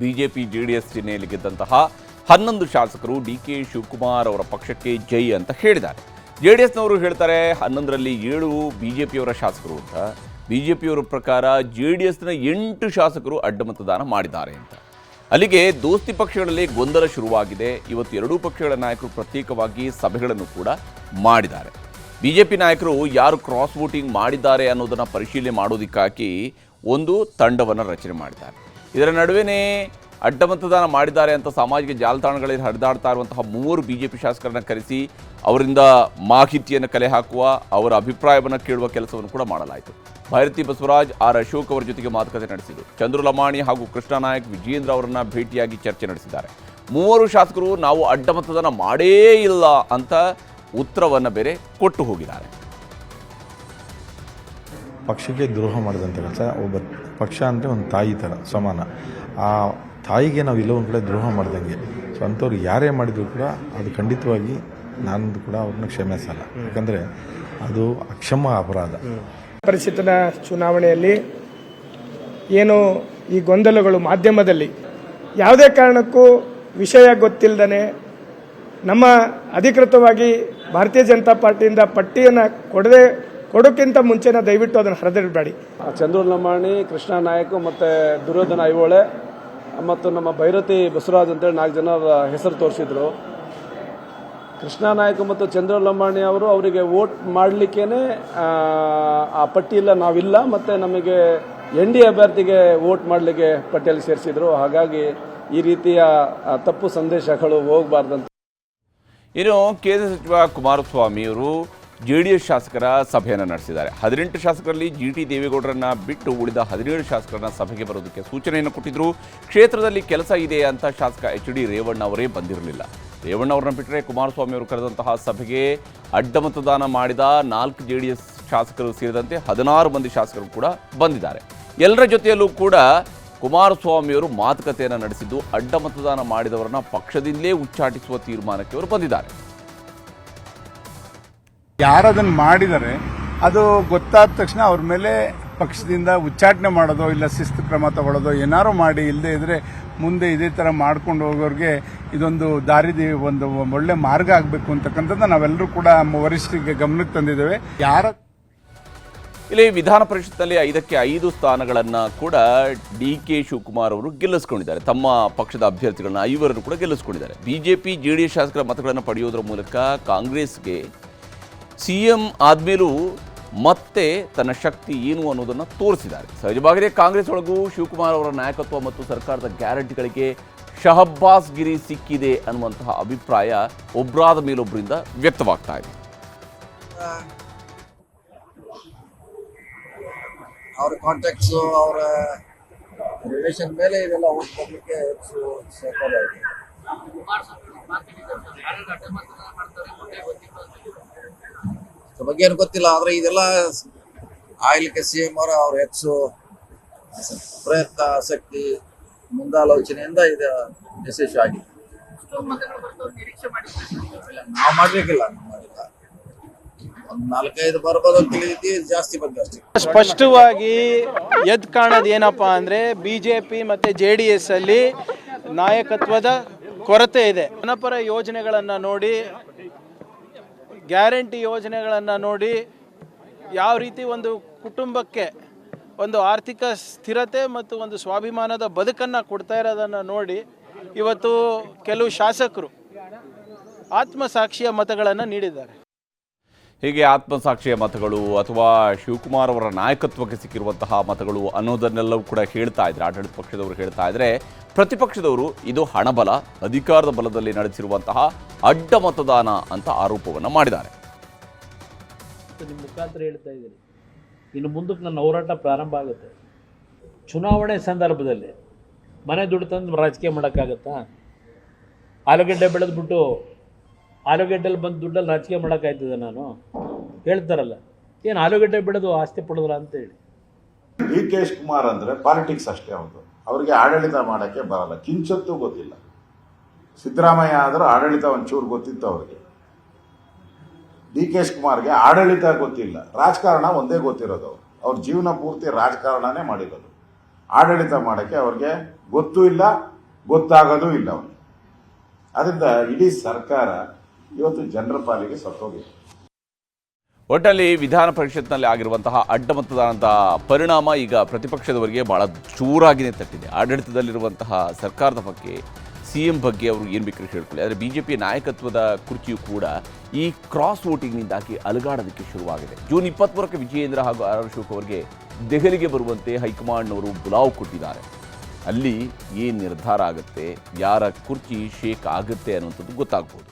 BJP JDS ಚಿಹ್ನೆಯಲ್ಲಿ ಗೆದ್ದಂತಹ 11 ಶಾಸಕರು DK Shivakumar ಅವರ ಪಕ್ಷಕ್ಕೆ ಜೈ ಅಂತ ಹೇಳಿದ್ದಾರೆ. ಜೆಡಿಎಸ್ನವರು ಹೇಳ್ತಾರೆ 11ರಲ್ಲಿ 7 ಬಿಜೆಪಿಯವರ ಶಾಸಕರು ಅಂತ. ಬಿಜೆಪಿಯವರ ಪ್ರಕಾರ ಜೆಡಿಎಸ್ನ 8 ಶಾಸಕರು ಅಡ್ಡ ಮತದಾನ ಮಾಡಿದ್ದಾರೆ ಅಂತ. ಅಲ್ಲಿಗೆ ದೋಸ್ತಿ ಪಕ್ಷಗಳಲ್ಲಿ ಗೊಂದಲ ಶುರುವಾಗಿದೆ. ಇವತ್ತು ಎರಡೂ ಪಕ್ಷಗಳ ನಾಯಕರು ಪ್ರತ್ಯೇಕವಾಗಿ ಸಭೆಗಳನ್ನು ಕೂಡ ಮಾಡಿದ್ದಾರೆ. ಬಿಜೆಪಿ ನಾಯಕರು ಯಾರು ಕ್ರಾಸ್ ವೋಟಿಂಗ್ ಮಾಡಿದ್ದಾರೆ ಅನ್ನೋದನ್ನು ಪರಿಶೀಲನೆ ಮಾಡೋದಕ್ಕಾಗಿ ಒಂದು ತಂಡವನ್ನು ರಚನೆ ಮಾಡಿದ್ದಾರೆ. ಇದರ ನಡುವೆನೇ ಅಡ್ಡ ಮತದಾನ ಮಾಡಿದ್ದಾರೆ ಅಂತ ಸಾಮಾಜಿಕ ಜಾಲತಾಣಗಳಲ್ಲಿ ಹರಿದಾಡ್ತಾ ಇರುವಂತಹ 3 ಬಿಜೆಪಿ ಶಾಸಕರನ್ನು ಕರೆಸಿ ಅವರಿಂದ ಮಾಹಿತಿಯನ್ನು ಕಲೆ ಹಾಕುವ, ಅವರ ಅಭಿಪ್ರಾಯವನ್ನು ಕೇಳುವ ಕೆಲಸವನ್ನು ಕೂಡ ಮಾಡಲಾಯಿತು. ಭೈರತಿ ಬಸವರಾಜ್, ಆರ್ ಅಶೋಕ್ ಅವರ ಜೊತೆಗೆ ಮಾತುಕತೆ ನಡೆಸಿದರು. ಚಂದ್ರು ಲಮಾಣಿ ಹಾಗೂ ಕೃಷ್ಣ ನಾಯಕ್ ವಿಜೇಂದ್ರ ಅವರನ್ನ ಭೇಟಿಯಾಗಿ ಚರ್ಚೆ ನಡೆಸಿದ್ದಾರೆ. 3 ಶಾಸಕರು ನಾವು ಅಡ್ಡ ಮತದಾನ ಮಾಡೇ ಇಲ್ಲ ಅಂತ ಉತ್ತರವನ್ನು ಬೇರೆ ಕೊಟ್ಟು ಹೋಗಿದ್ದಾರೆ. ಪಕ್ಷಕ್ಕೆ ದ್ರೋಹ ಮಾಡಿದಂಥ ಕೆಲಸ, ಒಬ್ಬ ಪಕ್ಷ ಅಂದರೆ ಒಂದು ತಾಯಿ ಥರ ಸಮಾನ. ಆ ತಾಯಿಗೆ ನಾವು ಎಲ್ಲೋ ಒಂದು ಕಡೆ ದ್ರೋಹ ಮಾಡ್ದಂಗೆ. ಸೊ ಅಂಥವ್ರು ಯಾರೇ ಮಾಡಿದ್ರು ಕೂಡ ಅದು ಖಂಡಿತವಾಗಿ ನಾನು ಕೂಡ ಅವ್ರನ್ನ ಕ್ಷಮಿಸಲ್ಲ. ಯಾಕಂದರೆ ಅದು ಅಕ್ಷಮ ಅಪರಾಧ. ಪರಿಷತ್ತಿನ ಚುನಾವಣೆಯಲ್ಲಿ ಏನು ಈ ಗೊಂದಲಗಳು ಮಾಧ್ಯಮದಲ್ಲಿ ಯಾವುದೇ ಕಾರಣಕ್ಕೂ ವಿಷಯ ಗೊತ್ತಿಲ್ಲದೇ ನಮ್ಮ ಅಧಿಕೃತವಾಗಿ ಭಾರತೀಯ ಜನತಾ ಪಾರ್ಟಿಯಿಂದ ಪಟ್ಟಿಯನ್ನು ಕೊಡೋಕ್ಕಿಂತ ಮುಂಚೆನ ದಯವಿಟ್ಟು ಅದನ್ನು ಹರಿದಿಡಬೇಡಿ. ಚಂದ್ರು ಲಮಾಣಿ, ಕೃಷ್ಣ ನಾಯಕ್ ಮತ್ತು ದುರ್ಯೋಧನ ಐಹೊಳೆ ಮತ್ತು ನಮ್ಮ ಭೈರತಿ ಬಸವರಾಜ್ ಅಂತೇಳಿ 4 ಜನರ ಹೆಸರು ತೋರಿಸಿದ್ರು. ಕೃಷ್ಣ ನಾಯಕ್ ಮತ್ತು ಚಂದ್ರು ಲಮಾಣಿ ಅವರು ಅವರಿಗೆ ವೋಟ್ ಮಾಡಲಿಕ್ಕೇ ಆ ಪಟ್ಟಿಯಲ್ಲಿ ನಾವಿಲ್ಲ, ಮತ್ತು ನಮಗೆ NDA ಅಭ್ಯರ್ಥಿಗೆ ವೋಟ್ ಮಾಡಲಿಕ್ಕೆ ಪಟ್ಟಿಯಲ್ಲಿ ಸೇರಿಸಿದ್ರು. ಹಾಗಾಗಿ ಈ ರೀತಿಯ ತಪ್ಪು ಸಂದೇಶಗಳು ಹೋಗಬಾರ್ದಂತ. ಇನ್ನು ಕೇಂದ್ರ ಸಚಿವ ಕುಮಾರಸ್ವಾಮಿ ಅವರು ಜೆಡಿಎಸ್ ಶಾಸಕರ ಸಭೆಯನ್ನು ನಡೆಸಿದ್ದಾರೆ. 18 ಶಾಸಕರಲ್ಲಿ GT ದೇವೇಗೌಡರನ್ನ ಬಿಟ್ಟು ಉಳಿದ 17 ಶಾಸಕರನ್ನ ಸಭೆಗೆ ಬರೋದಕ್ಕೆ ಸೂಚನೆಯನ್ನು ಕೊಟ್ಟಿದ್ರು. ಕ್ಷೇತ್ರದಲ್ಲಿ ಕೆಲಸ ಇದೆ ಅಂತ ಶಾಸಕ HD ರೇವಣ್ಣ ಅವರೇ ಬಂದಿರಲಿಲ್ಲ. ರೇವಣ್ಣ ಅವರನ್ನ ಬಿಟ್ಟರೆ ಕುಮಾರಸ್ವಾಮಿ ಅವರು ಕರೆದಂತಹ ಸಭೆಗೆ ಅಡ್ಡ ಮತದಾನ ಮಾಡಿದ 4 JDS ಶಾಸಕರು ಸೇರಿದಂತೆ 16 ಮಂದಿ ಶಾಸಕರು ಕೂಡ ಬಂದಿದ್ದಾರೆ. ಎಲ್ಲರ ಜೊತೆಯಲ್ಲೂ ಕೂಡ ಕುಮಾರಸ್ವಾಮಿಯವರು ಮಾತುಕತೆಯನ್ನು ನಡೆಸಿದ್ದು ಅಡ್ಡ ಮತದಾನ ಮಾಡಿದವರನ್ನ ಪಕ್ಷದಿಂದಲೇ ಉಚ್ಚಾಟಿಸುವ ತೀರ್ಮಾನಕ್ಕೆ ಅವರು ಬಂದಿದ್ದಾರೆ. ಯಾರದನ್ನು ಮಾಡಿದರೆ ಅದು ಗೊತ್ತಾದ ತಕ್ಷಣ ಅವ್ರ ಮೇಲೆ ಪಕ್ಷದಿಂದ ಉಚ್ಚಾಟನೆ ಮಾಡೋದು, ಇಲ್ಲ ಶಿಸ್ತು ಕ್ರಮ ತಗೊಳ್ಳೋದು ಏನಾರು ಮಾಡಿ, ಇಲ್ಲದೆ ಇದ್ರೆ ಮುಂದೆ ಇದೇ ಥರ ಮಾಡ್ಕೊಂಡು ಹೋಗೋರಿಗೆ ಇದೊಂದು ಒಂದು ಒಳ್ಳೆ ಮಾರ್ಗ ಆಗಬೇಕು ಅಂತಕ್ಕಂಥದ್ದು ನಾವೆಲ್ಲರೂ ಕೂಡ ವರಿಷ್ಠರಿಗೆ ಗಮನಕ್ಕೆ ತಂದಿದ್ದೇವೆ. ಇಲ್ಲಿ ವಿಧಾನ ಪರಿಷತ್ನಲ್ಲಿ 5ಕ್ಕೆ 5 ಸ್ಥಾನಗಳನ್ನು ಕೂಡ DK ಶಿವಕುಮಾರ್ ಅವರು ಗೆಲ್ಲಿಸ್ಕೊಂಡಿದ್ದಾರೆ. ತಮ್ಮ ಪಕ್ಷದ ಅಭ್ಯರ್ಥಿಗಳನ್ನ 5 ಕೂಡ ಗೆಲ್ಲಿಸ್ಕೊಂಡಿದ್ದಾರೆ. ಬಿಜೆಪಿ JDS ಶಾಸಕರ ಮತಗಳನ್ನು ಪಡೆಯೋದ್ರ ಮೂಲಕ ಕಾಂಗ್ರೆಸ್ಗೆ CM ಆದ್ಮೇಲೂ ಮತ್ತೆ ತನ್ನ ಶಕ್ತಿ ಏನು ಅನ್ನೋದನ್ನು ತೋರಿಸಿದ್ದಾರೆ. ಸಹಜವಾಗಿಯೇ ಕಾಂಗ್ರೆಸ್ ಒಳಗೂ ಶಿವಕುಮಾರ್ ಅವರ ನಾಯಕತ್ವ ಮತ್ತು ಸರ್ಕಾರದ ಗ್ಯಾರಂಟಿಗಳಿಗೆ ಶಹಬ್ಬಾಸ್ ಗಿರಿ ಸಿಕ್ಕಿದೆ ಅನ್ನುವಂತಹ ಅಭಿಪ್ರಾಯ ಒಬ್ಬರಾದ ಮೇಲೊಬ್ಬರಿಂದ ವ್ಯಕ್ತವಾಗ್ತಾ ಇದೆ. ಅವರ ಕಾಂಟ್ಯಾಕ್ಟ್ಸು, ಅವರ ರಿಲೇಷನ್ ಮೇಲೆ ಇದೆಲ್ಲ ಹೋಗ್ಲಿಕ್ಕೆ ಬಗ್ಗೆ ಏನು ಗೊತ್ತಿಲ್ಲ. ಆದ್ರೆ ಇದೆಲ್ಲ ಆಗ್ಲಿಕ್ಕೆ CM ಅವ್ರ ಹೆಚ್ಚು ಪ್ರಯತ್ನ, ಆಸಕ್ತಿ, ಮುಂದಾಲೋಚನೆಯಿಂದ ಇದು ಯಶಸ್ವಿ ಆಗಿದೆ. ನಾವು ಮಾಡ್ಬೇಕಿಲ್ಲ, ಒಂದು 4-5 ಬರ್ಬೋದು ಅಂತ ಹೇಳಿದ್ವಿ, ಜಾಸ್ತಿ ಬಂದ ಅಷ್ಟೇ. ಸ್ಪಷ್ಟವಾಗಿ ಎದ್ದು ಕಾಣೋದು ಏನಪ್ಪಾ ಅಂದ್ರೆ ಬಿಜೆಪಿ ಮತ್ತೆ JDS ಅಲ್ಲಿ ನಾಯಕತ್ವದ ಕೊರತೆ ಇದೆ. ಜನಪರ ಯೋಜನೆಗಳನ್ನು ನೋಡಿ, ಗ್ಯಾರಂಟಿ ಯೋಜನೆಗಳನ್ನು ನೋಡಿ, ಯಾವ ರೀತಿ ಒಂದು ಕುಟುಂಬಕ್ಕೆ ಒಂದು ಆರ್ಥಿಕ ಸ್ಥಿರತೆ ಮತ್ತು ಒಂದು ಸ್ವಾಭಿಮಾನದ ಬದುಕನ್ನು ಕೊಡ್ತಾ ಇರೋದನ್ನು ನೋಡಿ ಇವತ್ತು ಕೆಲವು ಶಾಸಕರು ಆತ್ಮಸಾಕ್ಷಿಯ ಮತಗಳನ್ನು ನೀಡಿದ್ದಾರೆ. ಹೀಗೆ ಆತ್ಮಸಾಕ್ಷಿಯ ಮತಗಳು ಅಥವಾ ಶಿವಕುಮಾರ್ ಅವರ ನಾಯಕತ್ವಕ್ಕೆ ಸಿಕ್ಕಿರುವಂತಹ ಮತಗಳು ಅನ್ನೋದನ್ನೆಲ್ಲವೂ ಕೂಡ ಹೇಳ್ತಾ ಇದ್ದಾರೆ. ಆಡಳಿತ ಪಕ್ಷದವರು ಹೇಳ್ತಾ ಇದ್ದಾರೆ, ಪ್ರತಿಪಕ್ಷದವರು ಇದು ಹಣಬಲ, ಅಧಿಕಾರದ ಬಲದಲ್ಲಿ ನಡೆಸಿರುವಂತಹ ಅಡ್ಡ ಮತದಾನ ಅಂತ ಆರೋಪವನ್ನು ಮಾಡಿದ್ದಾರೆ. ನಿಮ್ಮ ಮುಖಾಂತರ ಹೇಳ್ತಾ ಇದ್ದೀನಿ, ಇನ್ನು ಮುಂದಕ್ಕೆ ನನ್ನ ಹೋರಾಟ ಪ್ರಾರಂಭ ಆಗುತ್ತೆ. ಚುನಾವಣೆ ಸಂದರ್ಭದಲ್ಲಿ ಮನೆ ದುಡ್ಡು ತಂದು ರಾಜಕೀಯ ಮಾಡೋಕ್ಕಾಗತ್ತಾ? ಆಲೂಗಡ್ಡೆ ಬೆಳೆದ್ಬಿಟ್ಟು ಆಲೂಗಡ್ಡೆಲ್ಲಿ ಬಂದು ದುಡ್ಡಲ್ಲಿ ರಾಜಕೀಯ ಮಾಡೋಕ್ಕಾಯ್ತದೆ? ನಾನು ಹೇಳ್ತಾರಲ್ಲ, ಏನು ಆಲೂಗಡ್ಡೆ ಬೆಳೆದು ಆಸ್ತಿ ಪಡೆದ್ರ ಅಂತೇಳಿ. DK ಶಿವಕುಮಾರ್ ಅಂದರೆ ಪಾಲಿಟಿಕ್ಸ್ ಅಷ್ಟೇ. ಅವ್ರಿಗೆ ಆಡಳಿತ ಮಾಡೋಕ್ಕೆ ಬರಲ್ಲ, ಕಿಂಚತ್ತೂ ಗೊತ್ತಿಲ್ಲ. ಸಿದ್ದರಾಮಯ್ಯ ಆದರೂ ಆಡಳಿತ ಒಂಚೂರು ಗೊತ್ತಿತ್ತು ಅವ್ರಿಗೆ. DK ಶಿವಕುಮಾರ್ಗೆ ಆಡಳಿತ ಗೊತ್ತಿಲ್ಲ, ರಾಜಕಾರಣ ಒಂದೇ ಗೊತ್ತಿರೋದು. ಅವ್ರ ಜೀವನ ಪೂರ್ತಿ ರಾಜಕಾರಣನೇ ಮಾಡಿರೋದು. ಆಡಳಿತ ಮಾಡೋಕ್ಕೆ ಅವ್ರಿಗೆ ಗೊತ್ತೂ ಇಲ್ಲ, ಗೊತ್ತಾಗೋದು ಇಲ್ಲ ಅವನಿಗೆ. ಅದರಿಂದ ಇಡೀ ಸರ್ಕಾರ ಇವತ್ತು ಜನರ ಪಾಲಿಗೆ ಸತ್ತೋಗಿದೆ. ಒಟ್ಟಲ್ಲಿ ವಿಧಾನ ಪರಿಷತ್ನಲ್ಲಿ ಆಗಿರುವಂತಹ ಅಡ್ಡ ಮತದಾನದ ಪರಿಣಾಮ ಈಗ ಪ್ರತಿಪಕ್ಷದವರಿಗೆ ಬಹಳ ಜೋರಾಗಿಯೇ ತಟ್ಟಿದೆ. ಆಡಳಿತದಲ್ಲಿರುವಂತಹ ಸರ್ಕಾರದ ಬಗ್ಗೆ, CM ಬಗ್ಗೆ ಅವರು ಏನು ಬೇಕಾದ್ರೂ ಹೇಳ್ಕೊಳ್ಳಿ, ಆದರೆ BJP ನಾಯಕತ್ವದ ಕುರ್ಚಿಯು ಕೂಡ ಈ ಕ್ರಾಸ್ ವೋಟಿಂಗ್ನಿಂದಾಗಿ ಅಲುಗಾಡೋದಕ್ಕೆ ಶುರುವಾಗಿದೆ. ಜೂನ್ 23ಕ್ಕೆ ವಿಜಯೇಂದ್ರ ಹಾಗೂ ಆರ್ ಅಶೋಕ್ ಅವರಿಗೆ ದೆಹಲಿಗೆ ಬರುವಂತೆ ಹೈಕಮಾಂಡ್ನವರು ಬುಲಾವ್ ಕೊಟ್ಟಿದ್ದಾರೆ. ಅಲ್ಲಿ ಏನು ನಿರ್ಧಾರ ಆಗುತ್ತೆ, ಯಾರ ಕುರ್ಚಿ ಶೇಕ್ ಆಗುತ್ತೆ ಅನ್ನುವಂಥದ್ದು ಗೊತ್ತಾಗ್ಬೋದು.